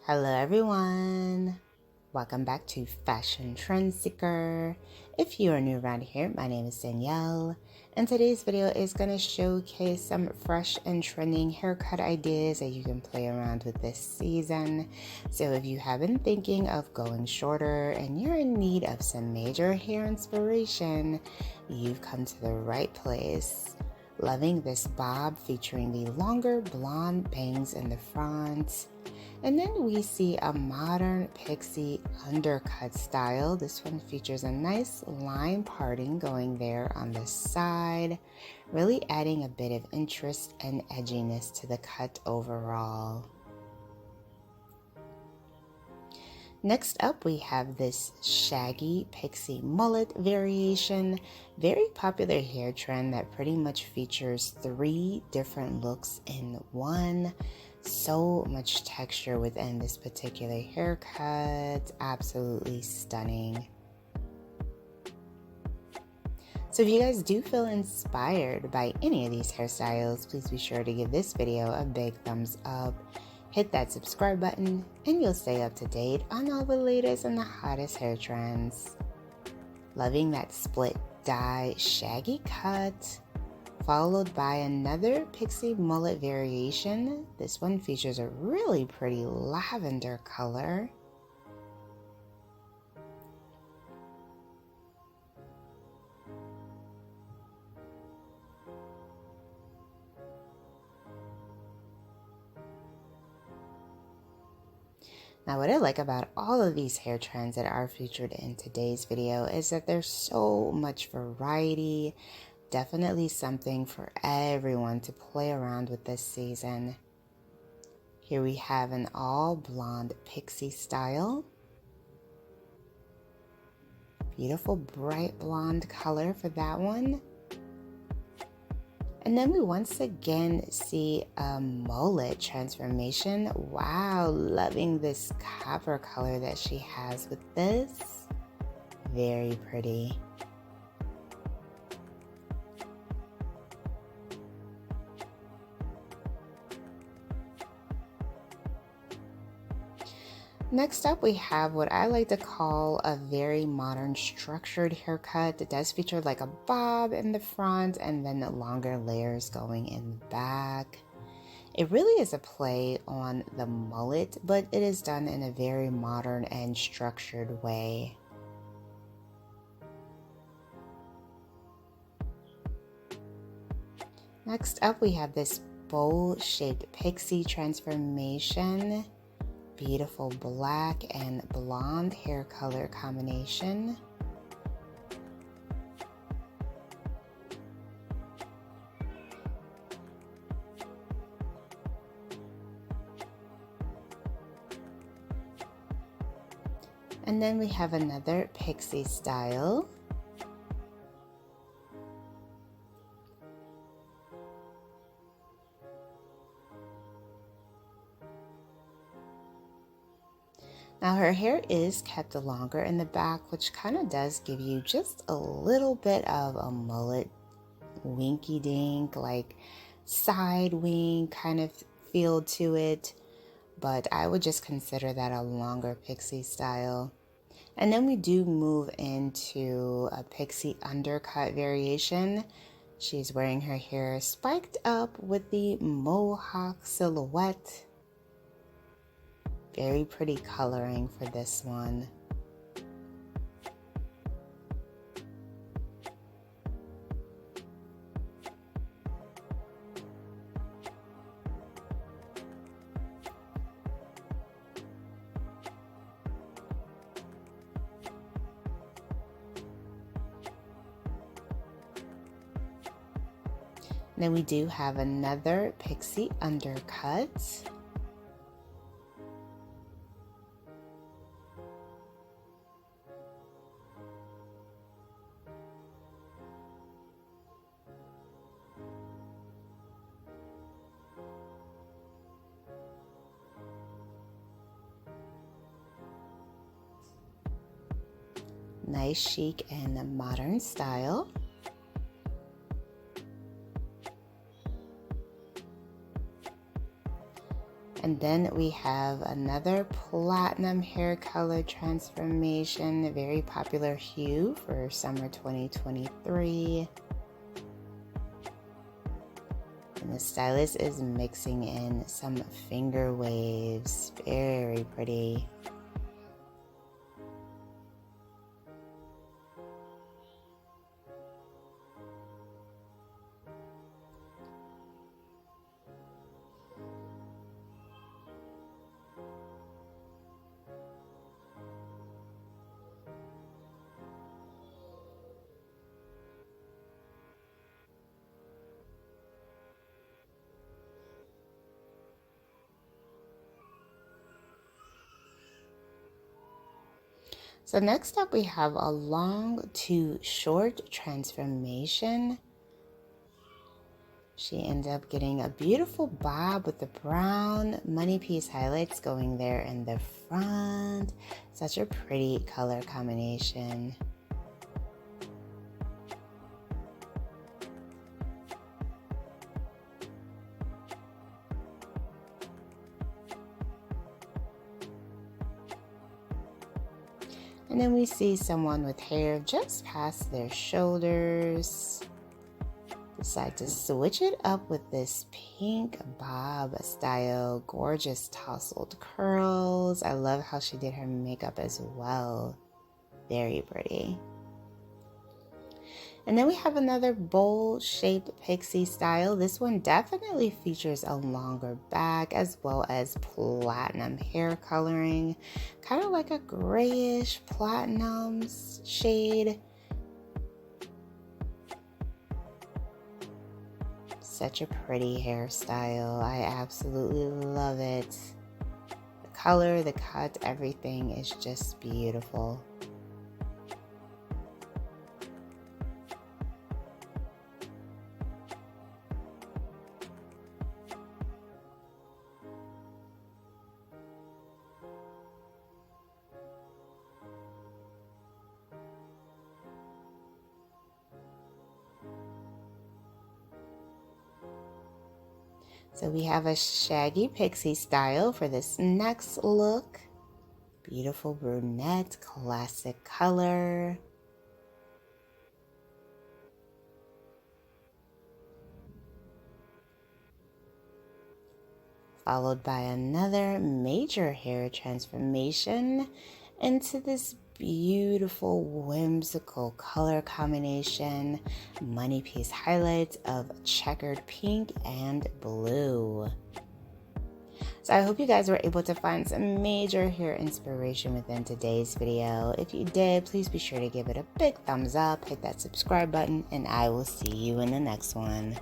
Hello everyone, welcome back to Fashion Trend Seeker. If you are new around here, my name is Danielle, and today's video is going to showcase some fresh and trending haircut ideas that you can play around with this season. So if you have been thinking of going shorter and you're in need of some major hair inspiration, you've come to the right place. Loving this bob featuring the longer blonde bangs in the front. And then we see a modern pixie undercut style. This one features a nice line parting going there on the side, really adding a bit of interest and edginess to the cut overall. Next up, we have this shaggy pixie mullet variation, very popular hair trend that pretty much features 3 different looks in one. So much texture within this particular haircut, absolutely stunning. So if you guys do feel inspired by any of these hairstyles, please be sure to give this video a big thumbs up. Hit that subscribe button and you'll stay up to date on all the latest and the hottest hair trends. Loving that split dye shaggy cut, followed by another pixie mullet variation. This one features a really pretty lavender color. Now, what I like about all of these hair trends that are featured in today's video is that there's so much variety. Definitely something for everyone to play around with this season. Here we have an all blonde pixie style. Beautiful bright blonde color for that one. And then we once again see a mullet transformation. Wow, loving this copper color that she has with this. Very pretty. Next up, we have what I like to call a very modern structured haircut. It does feature like a bob in the front and then the longer layers going in the back. It really is a play on the mullet, but it is done in a very modern and structured way. Next up, we have this bowl-shaped pixie transformation. Beautiful black and blonde hair color combination. And then we have another pixie style. Now her hair is kept longer in the back, which kind of does give you just a little bit of a mullet winky dink, like side wing kind of feel to it. But I would just consider that a longer pixie style. And then we do move into a pixie undercut variation. She's wearing her hair spiked up with the mohawk silhouette. Very pretty coloring for this one. Then we do have another pixie undercut. Nice, chic, and modern style. And then we have another platinum hair color transformation, a very popular hue for summer 2023. And the stylist is mixing in some finger waves, very pretty. So next up we have a long to short transformation. She ends up getting a beautiful bob with the brown money piece highlights going there in the front. Such a pretty color combination. And then we see someone with hair just past their shoulders. Decide to switch it up with this pink bob style, gorgeous tousled curls. I love how she did her makeup as well. Very pretty. And then we have another bowl-shaped pixie style. This one definitely features a longer back as well as platinum hair coloring. Kind of like a grayish platinum shade. Such a pretty hairstyle. I absolutely love it. The color, the cut, everything is just beautiful. So we have a shaggy pixie style for this next look. Beautiful brunette, classic color. Followed by another major hair transformation into this beautiful whimsical color combination, money piece highlights of checkered pink and blue. So I hope you guys were able to find some major hair inspiration within today's video. If you did, please be sure to give it a big thumbs up, hit that subscribe button, and I will see you in the next one.